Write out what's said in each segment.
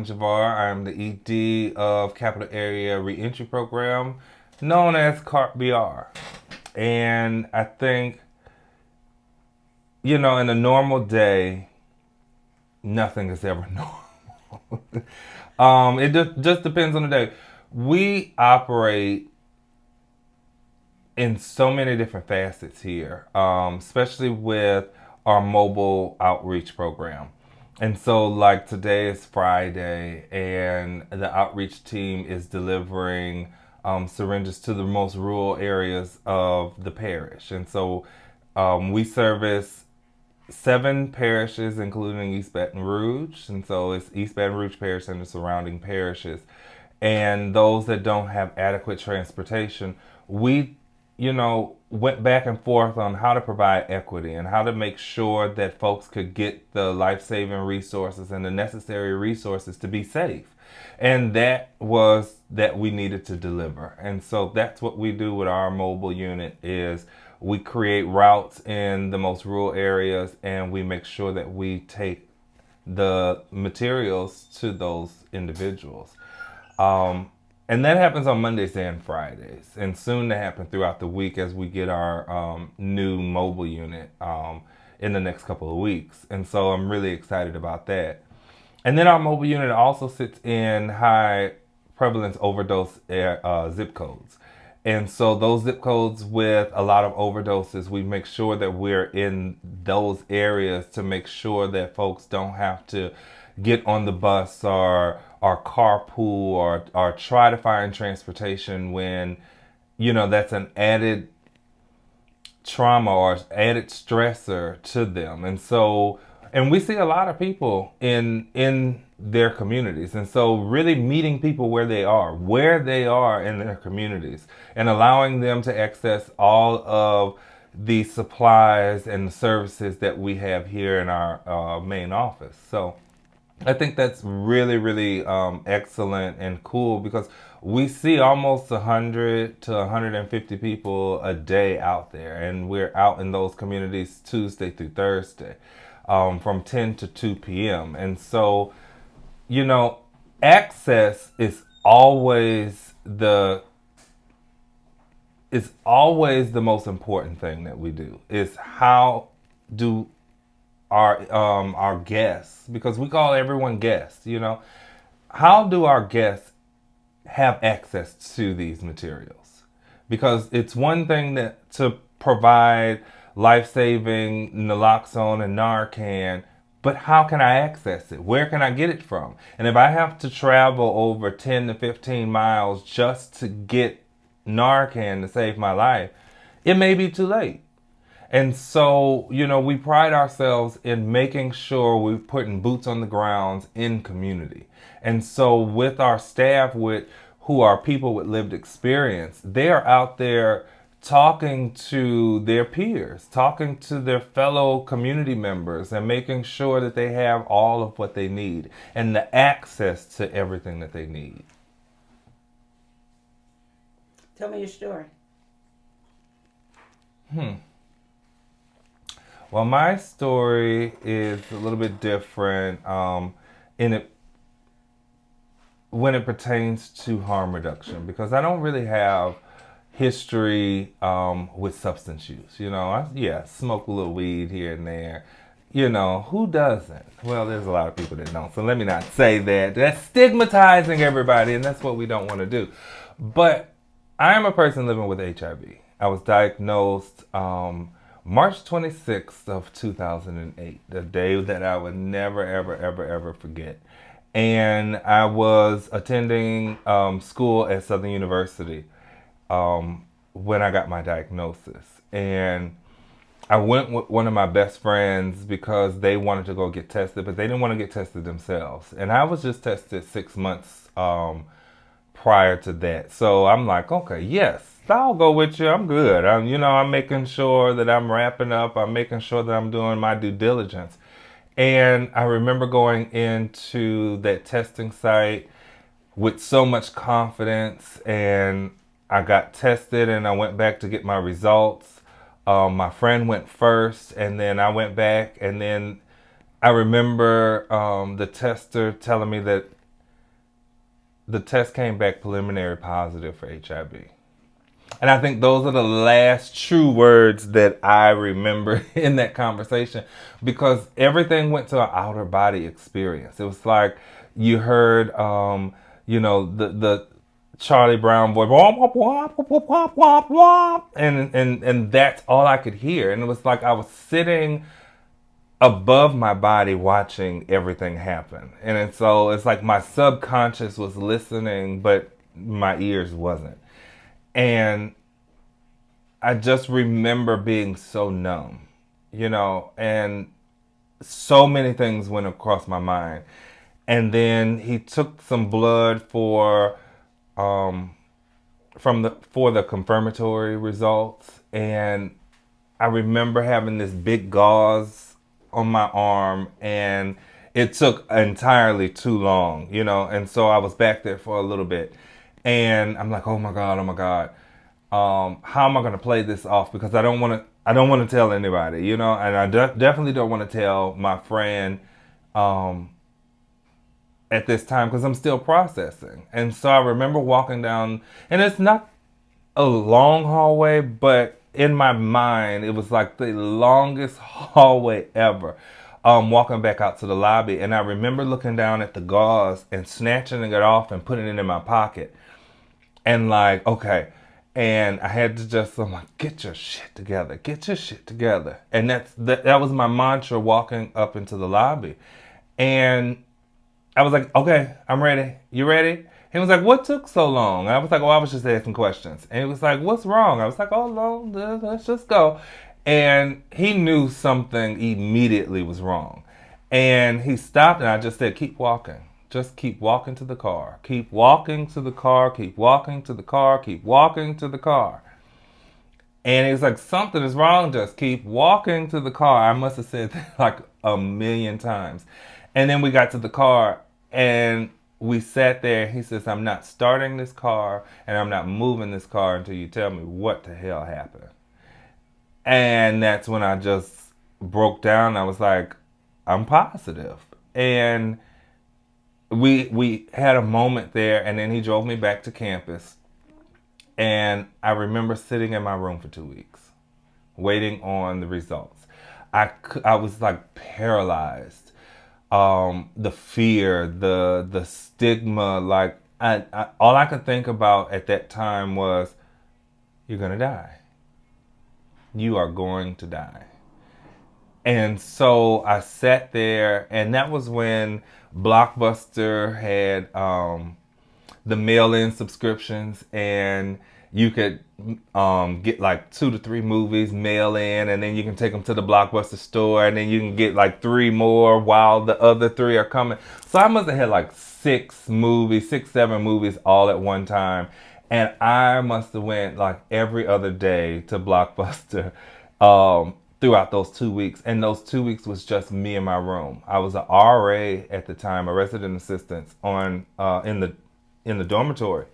Gjvar. I'm the ED of Capitol Area Reentry Program, known as CARP. And I think, in a normal day, nothing is ever normal. It just depends on the day. We operate in so many different facets here, especially with our mobile outreach program. And so, like, today is Friday, and the outreach team is delivering syringes to the most rural areas of the parish. And so, we service 7 parishes, including East Baton Rouge. And so, it's East Baton Rouge Parish and the surrounding parishes. And those that don't have adequate transportation, we went back and forth on how to provide equity and how to make sure that folks could get the life-saving resources and the necessary resources to be safe. And that was that we needed to deliver. And so that's what we do with our mobile unit is we create routes in the most rural areas, and we make sure that we take the materials to those individuals. And that happens on Mondays and Fridays, and soon to happen throughout the week as we get our new mobile unit in the next couple of weeks. And so I'm really excited about that. And then our mobile unit also sits in high prevalence overdose zip codes. And so those zip codes with a lot of overdoses, we make sure that we're in those areas to make sure that folks don't have to get on the bus or carpool or try to find transportation when, that's an added trauma or added stressor to them. And so, and we see a lot of people in their communities. And so really meeting people where they are in their communities, and allowing them to access all of the supplies and services that we have here in our main office. So I think that's really, really excellent and cool, because we see almost 100 to 150 people a day out there, and we're out in those communities Tuesday through Thursday from 10 to 2 p.m. And so, access is always the most important thing that we do. Is how do our guests, because we call everyone guests, how do our guests have access to these materials? Because it's one thing to provide life-saving naloxone and Narcan, but how can I access it? Where can I get it from? And if I have to travel over 10 to 15 miles just to get Narcan to save my life, it may be too late. And so, we pride ourselves in making sure we're putting boots on the grounds in community. And so with our staff, who are people with lived experience, they are out there talking to their peers, talking to their fellow community members, and making sure that they have all of what they need and the access to everything that they need. Tell me your story. Well, my story is a little bit different when it pertains to harm reduction, because I don't really have history with substance use. I smoke a little weed here and there. Who doesn't? Well, there's a lot of people that don't. So let me not say that. That's stigmatizing everybody, and that's what we don't want to do. But I am a person living with HIV. I was diagnosed March 26th of 2008, the day that I would never, ever, ever, ever forget. And I was attending school at Southern University when I got my diagnosis. And I went with one of my best friends because they wanted to go get tested, but they didn't want to get tested themselves. And I was just tested 6 months prior to that. So I'm like, okay, yes, I'll go with you. I'm good. I'm making sure that I'm wrapping up. I'm making sure that I'm doing my due diligence. And I remember going into that testing site with so much confidence, and I got tested and I went back to get my results. My friend went first, and then I went back, and then I remember the tester telling me that the test came back preliminary positive for HIV. And I think those are the last true words that I remember in that conversation, because everything went to an outer body experience. It was like you heard, the Charlie Brown voice, womp, womp, womp, womp, womp, womp, womp, and that's all I could hear. And it was like I was sitting above my body watching everything happen. So it's like my subconscious was listening, but my ears wasn't. And I just remember being so numb, and so many things went across my mind. And then he took some blood um, for the confirmatory results, and I remember having this big gauze on my arm, and it took entirely too long, and so I was back there for a little bit, and I'm like, oh my god, oh my god, how am I going to play this off? Because I don't want to tell anybody, and I definitely don't want to tell my friend at this time, because I'm still processing. And so I remember walking down, and it's not a long hallway, but in my mind, it was like the longest hallway ever. Walking back out to the lobby, and I remember looking down at the gauze and snatching it off and putting it in my pocket, and like, okay. And I had to just, I'm like, get your shit together, get your shit together. And that was my mantra walking up into the lobby. And I was like, okay, I'm ready. You ready? He was like, what took so long? I was like, oh, I was just asking questions. And he was like, what's wrong? I was like, oh, no, let's just go. And he knew something immediately was wrong. And he stopped, and I just said, keep walking. Just keep walking to the car. Keep walking to the car. Keep walking to the car. Keep walking to the car. And he was like, something is wrong. Just keep walking to the car. I must have said that like a million times. And then we got to the car, and we sat there. He says, I'm not starting this car, and I'm not moving this car until you tell me what the hell happened. And that's when I just broke down. I was like, I'm positive. And we had a moment there, and then he drove me back to campus. And I remember sitting in my room for 2 weeks, waiting on the results. I was like paralyzed. The fear, the stigma, like all I could think about at that time was, you're gonna die. You are going to die. And so I sat there, and that was when Blockbuster had the mail-in subscriptions, and you could get like 2 to 3 movies mail in, and then you can take them to the Blockbuster store, and then you can get like 3 more while the other 3 are coming. So I must have had like 7 movies all at one time, and I must have went like every other day to Blockbuster throughout those 2 weeks. And those 2 weeks was just me in my room. I was an RA at the time, a resident assistant in the dormitory.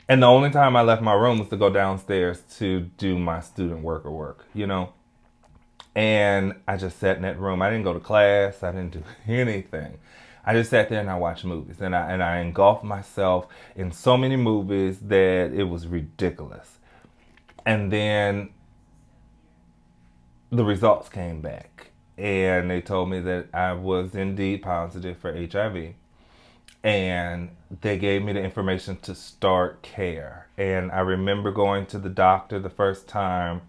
And the only time I left my room was to go downstairs to do my student worker work, And I just sat in that room. I didn't go to class. I didn't do anything. I just sat there and I watched movies. And I engulfed myself in so many movies that it was ridiculous. And then the results came back. And they told me that I was indeed positive for HIV. And they gave me the information to start care. And I remember going to the doctor the first time,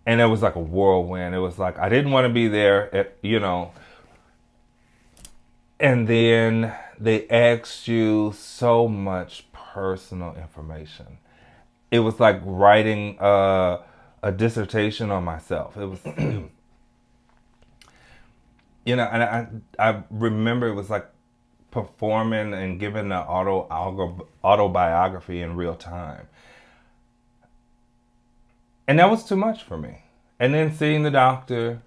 and it was like a whirlwind. It was like I didn't want to be there, And then they asked you so much personal information. It was like writing a dissertation on myself. It was, and I remember it was like performing and giving an autobiography in real time. And that was too much for me. And then seeing the doctor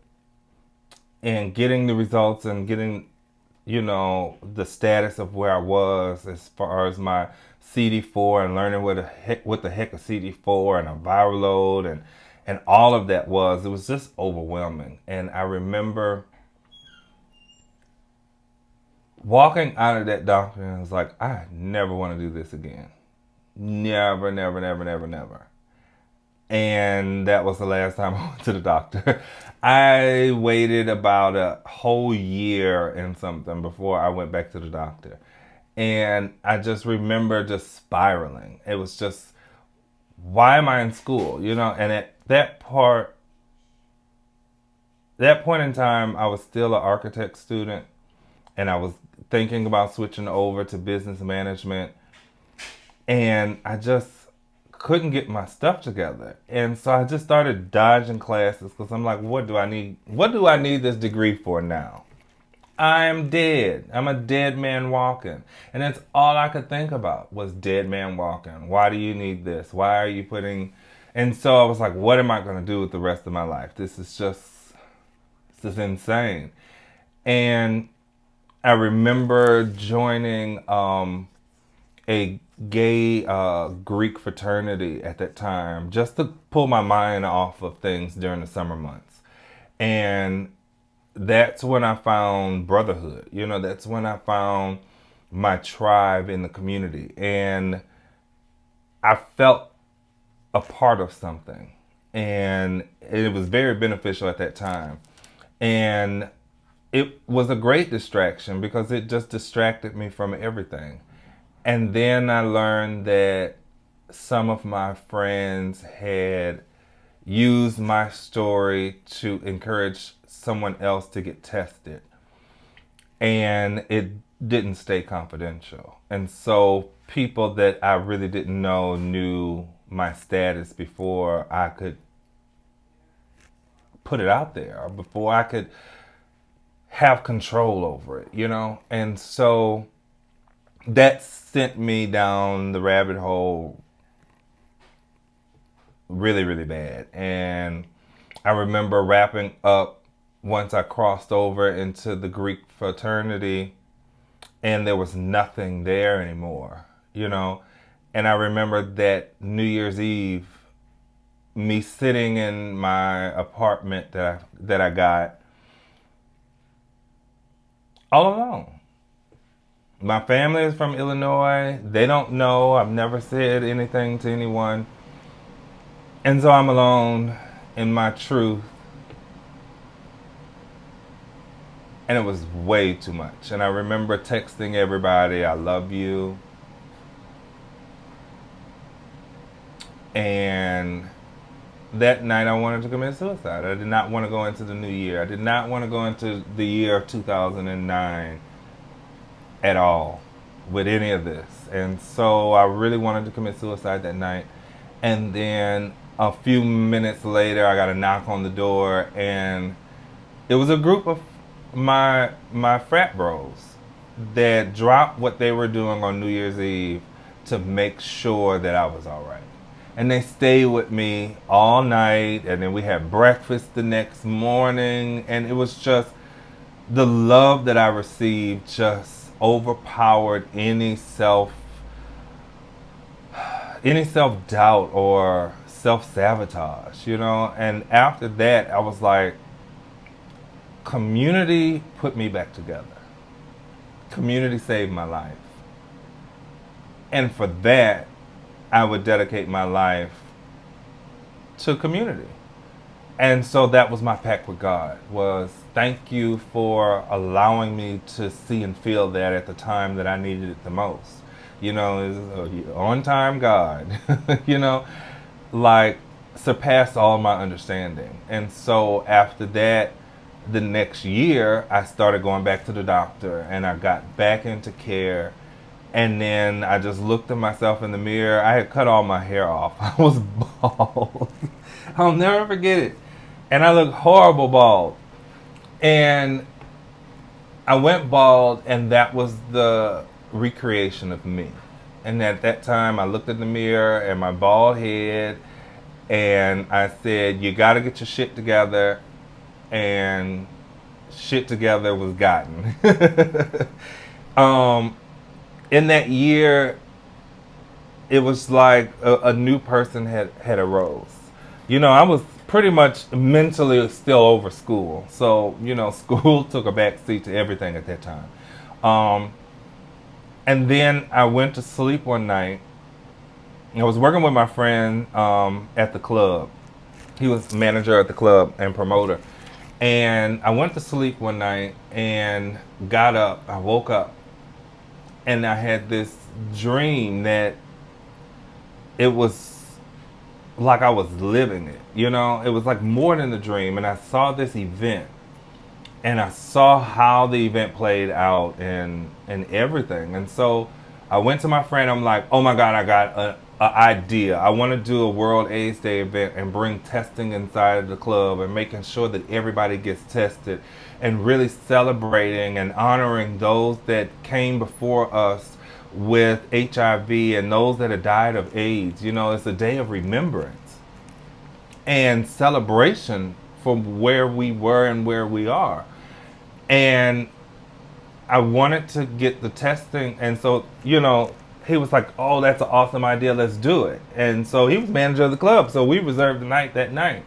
and getting the results and getting, the status of where I was as far as my CD4, and learning what the heck a CD4 and a viral load and all of that was, it was just overwhelming. And I remember walking out of that doctor, I was like, I never want to do this again. Never, never, never, never, never. And that was the last time I went to the doctor. I waited about a whole year and something before I went back to the doctor. And I just remember just spiraling. It was just, why am I in school? You know, and at that point in time, I was still an architect student, and I was thinking about switching over to business management, and I just couldn't get my stuff together. And so I just started dodging classes because I'm like, what do I need? What do I need this degree for now? I'm dead. I'm a dead man walking. And that's all I could think about was dead man walking. Why do you need this? Why are you putting... And so I was like, what am I going to do with the rest of my life? This is insane. And I remember joining a gay Greek fraternity at that time just to pull my mind off of things during the summer months. And that's when I found brotherhood. You know, that's when I found my tribe in the community. And I felt a part of something. And it was very beneficial at that time. And it was a great distraction because it just distracted me from everything. And then I learned that some of my friends had used my story to encourage someone else to get tested. And it didn't stay confidential. And so people that I really didn't know knew my status before I could put it out there, or before I could have control over it, you know? And so that sent me down the rabbit hole really, really bad. And I remember wrapping up once I crossed over into the Greek fraternity, and there was nothing there anymore, you know? And I remember that New Year's Eve, me sitting in my apartment that I got all alone. My family is from Illinois. They don't know. I've never said anything to anyone. And so I'm alone in my truth. And it was way too much. And I remember texting everybody, I love you. And that night I wanted to commit suicide. I did not want to go into the new year. I did not want to go into the year of 2009 at all with any of this. And so I really wanted to commit suicide that night. And then a few minutes later, I got a knock on the door, and it was a group of my frat bros that dropped what they were doing on New Year's Eve to make sure that I was all right. And they stayed with me all night, and then we had breakfast the next morning, and it was just the love that I received just overpowered any self-doubt or self-sabotage, you know? And after that, I was like, community put me back together. Community saved my life. And for that, I would dedicate my life to community. And so that was my pact with God, was thank you for allowing me to see and feel that at the time that I needed it the most. You know, on time God, you know, like surpassed all my understanding. And so after that, the next year, I started going back to the doctor, and I got back into care. And then I just looked at myself in the mirror. I had cut all my hair off. I was bald. I'll never forget it. And I looked horrible bald. And I went bald, and that was the recreation of me. And at that time, I looked in the mirror and my bald head, and I said, you got to get your shit together. And shit together was gotten. In that year, it was like a new person had arose. You know, I was pretty much mentally still over school. So, you know, school took a back seat to everything at that time. Um, and then I went to sleep one night. I was working with my friend at the club. He was manager at the club and promoter. And I went to sleep one night and got up. I woke up and I had this dream that it was like I was living it. You know, it was like more than a dream. And I saw this event and I saw how the event played out and everything. And so I went to my friend. I'm like, oh my God, I got a idea. I want to do a World AIDS Day event and bring testing inside of the club and making sure that everybody gets tested and really celebrating and honoring those that came before us with HIV and those that have died of AIDS. You know, it's a day of remembrance and celebration from where we were and where we are. And I wanted to get the testing. And so, you know, he was like, oh, that's an awesome idea. Let's do it. And so he was manager of the club. So we reserved the night that night.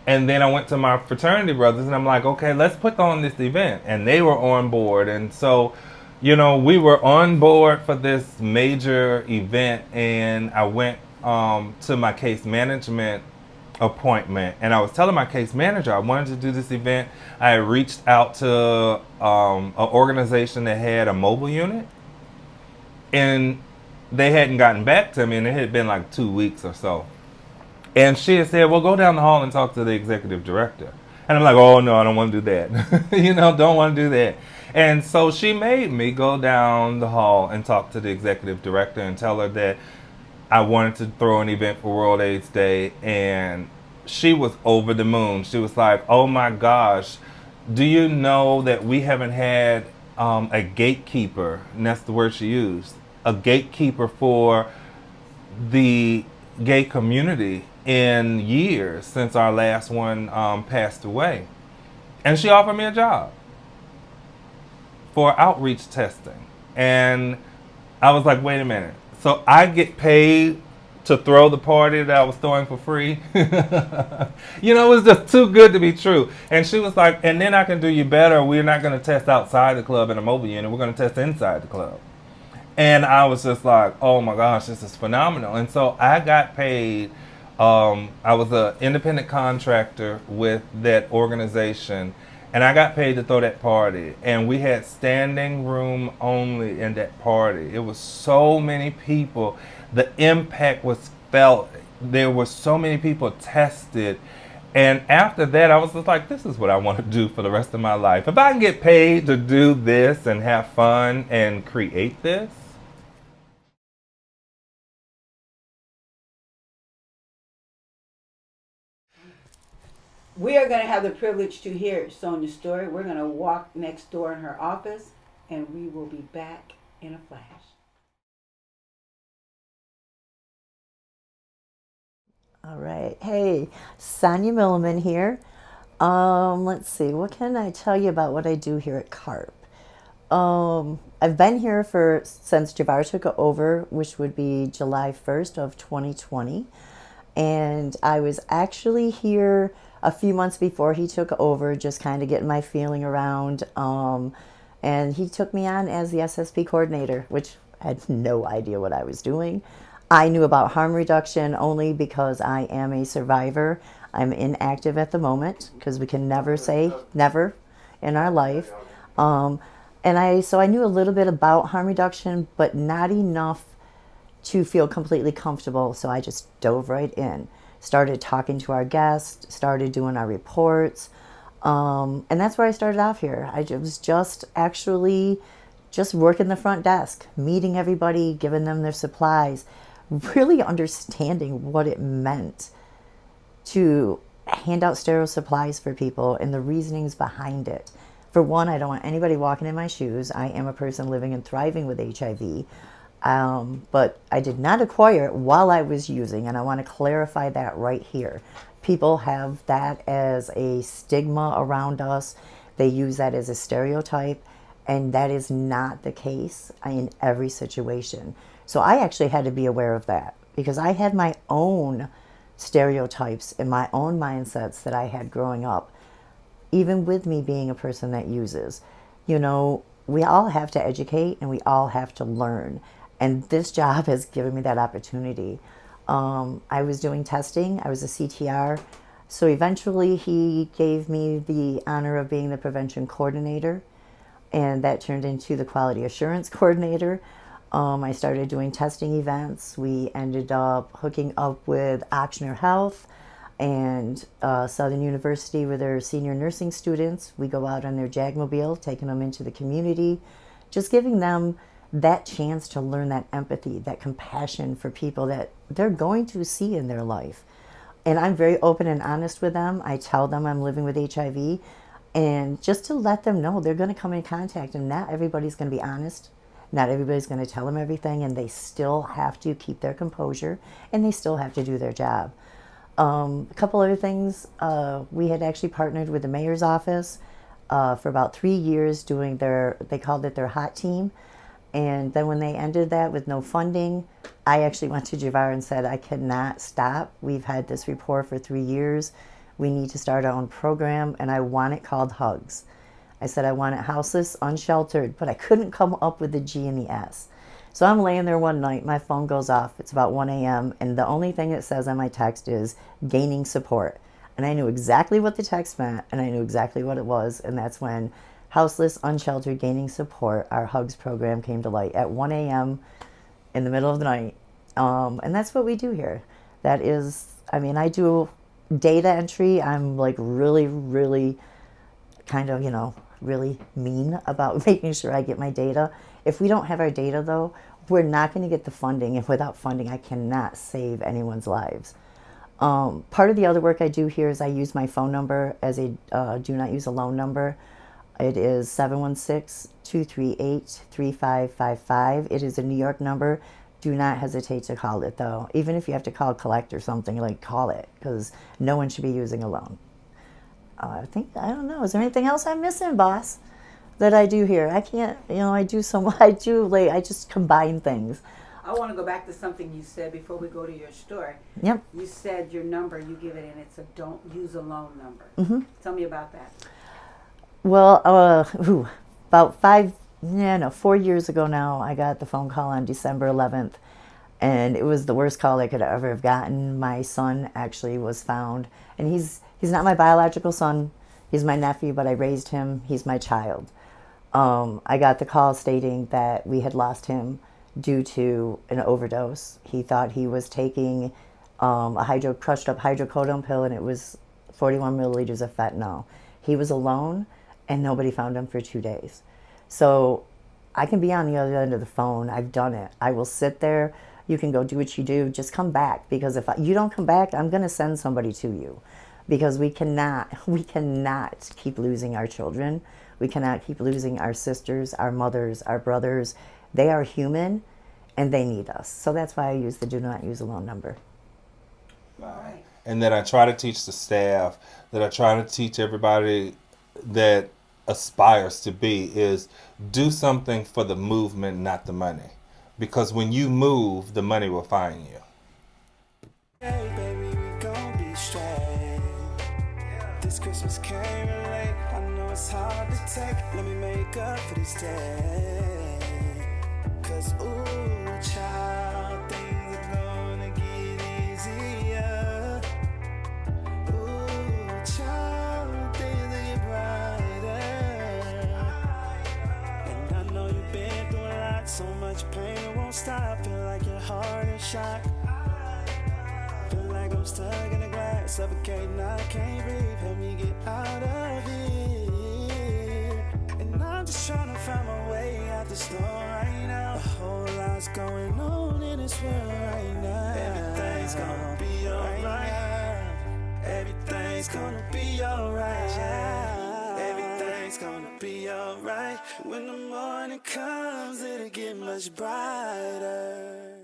And then I went to my fraternity brothers and I'm like, okay, let's put on this event. And they were on board. And so, you know, we were on board for this major event. And I went to my case management appointment and I was telling my case manager I wanted to do this event. I had reached out to an organization that had a mobile unit and they hadn't gotten back to me and it had been like 2 weeks or so. And she had said, well, go down the hall and talk to the executive director. And I'm like, oh no, I don't want to do that. You know, don't want to do that. And so she made me go down the hall and talk to the executive director and tell her that I wanted to throw an event for World AIDS Day, and she was over the moon. She was like, oh my gosh, do you know that we haven't had a gatekeeper, and that's the word she used, a gatekeeper for the gay community in years since our last one passed away. And she offered me a job for outreach testing. And I was like, wait a minute. So I get paid to throw the party that I was throwing for free. You know, it was just too good to be true. And she was like, and then I can do you better. We're not going to test outside the club in a mobile unit. We're going to test inside the club. And I was just like, oh my gosh, this is phenomenal. And so I got paid. I was an independent contractor with that organization. And I got paid to throw that party. And we had standing room only in that party. It was so many people. The impact was felt. There were so many people tested. And after that, I was just like, this is what I want to do for the rest of my life. If I can get paid to do this and have fun and create this. We are going to have the privilege to hear Sonya's story. We're going to walk next door in her office, and we will be back in a flash. All right. Hey, Sonya Milliman here. Let's see. What can I tell you about what I do here at CARP? I've been here since Gjvar took over, which would be July 1st of 2020. And I was actually here a few months before he took over, just kind of getting my feeling around. And he took me on as the SSP coordinator, which I had no idea what I was doing. I knew about harm reduction only because I am a survivor. I'm inactive at the moment because we can never say never in our life. So I knew a little bit about harm reduction, but not enough to feel completely comfortable. So I just dove right in, started talking to our guests, started doing our reports. And that's where I started off here. I was just working the front desk, meeting everybody, giving them their supplies, really understanding what it meant to hand out sterile supplies for people and the reasonings behind it. For one, I don't want anybody walking in my shoes. I am a person living and thriving with HIV. But I did not acquire it while I was using, and I want to clarify that right here. People have that as a stigma around us. They use that as a stereotype, and that is not the case in every situation. So I actually had to be aware of that because I had my own stereotypes and my own mindsets that I had growing up, even with me being a person that uses. You know, we all have to educate and we all have to learn. And this job has given me that opportunity. I was doing testing, I was a CTR. So eventually he gave me the honor of being the prevention coordinator, and that turned into the quality assurance coordinator. I started doing testing events. We ended up hooking up with Ochsner Health and Southern University with their senior nursing students. We go out on their Jagmobile, taking them into the community, just giving them that chance to learn that empathy, that compassion for people that they're going to see in their life. And I'm very open and honest with them. I tell them I'm living with HIV, and just to let them know they're going to come in contact, and not everybody's going to be honest. Not everybody's going to tell them everything, and they still have to keep their composure, and they still have to do their job. A couple other things, we had actually partnered with the mayor's office for about 3 years doing they called it their hot team. And then when they ended that with no funding, I actually went to Gjvar and said, I cannot stop. We've had this rapport for 3 years. We need to start our own program, and I want it called Hugs. I said I want it houseless, unsheltered, but I couldn't come up with the G and the S. So I'm laying there one night, my phone goes off, it's about 1 a.m., and the only thing it says on my text is gaining support. And I knew exactly what the text meant, and I knew exactly what it was, and that's when Houseless, Unsheltered, Gaining Support, our Hugs program came to light at 1 a.m. in the middle of the night. And that's what we do here. That is, I mean, I do data entry. I'm like really, really kind of, really mean about making sure I get my data. If we don't have our data, though, we're not going to get the funding. And without funding, I cannot save anyone's lives. Part of the other work I do here is I use my phone number as a do not use alone number. It is 716-238-3555. It is a New York number. Do not hesitate to call it, though. Even if you have to call collect or something, like, call it, because no one should be using a loan. I don't know, is there anything else I'm missing, boss, that I do here? I can't, I do so much. I just combine things. I want to go back to something you said before we go to your store. Yep. You said your number, you give it, and it's a don't use a loan number. Mm-hmm. Tell me about that. Well, about 4 years ago now, I got the phone call on December 11th, and it was the worst call I could ever have gotten. My son actually was found, and he's not my biological son. He's my nephew, but I raised him. He's my child. I got the call stating that we had lost him due to an overdose. He thought he was taking a crushed up hydrocodone pill, and it was 41 milliliters of fentanyl. He was alone, and nobody found him for 2 days. So I can be on the other end of the phone. I've done it. I will sit there. You can go do what you do. Just come back, because if you don't come back, I'm going to send somebody to you, because we cannot keep losing our children. We cannot keep losing our sisters, our mothers, our brothers. They are human, and they need us. So that's why I use the do not use alone number. Right. And that I try to teach the staff, that I try to teach everybody that aspires to be, is do something for the movement, not the money. Because when you move, the money will find you. Hey baby, we gon' be straight. This Christmas came late. I know it's hard to take. Let me make up for this day. Cause ooh, child, things are gonna get easier. Ooh, child, things will get brighter. And I know you've been through a lot, so much pain it won't stop. Feel like your heart is shot. Feel like I'm stuck in a glass, suffocating, I can't breathe. Help me get out of here. And I'm just trying to find my way out the storm right now. A whole lot's going on in this world right now. Everything's gonna be alright. Everything's gonna be alright. Everything's gonna be alright. When the morning comes, it'll get much brighter.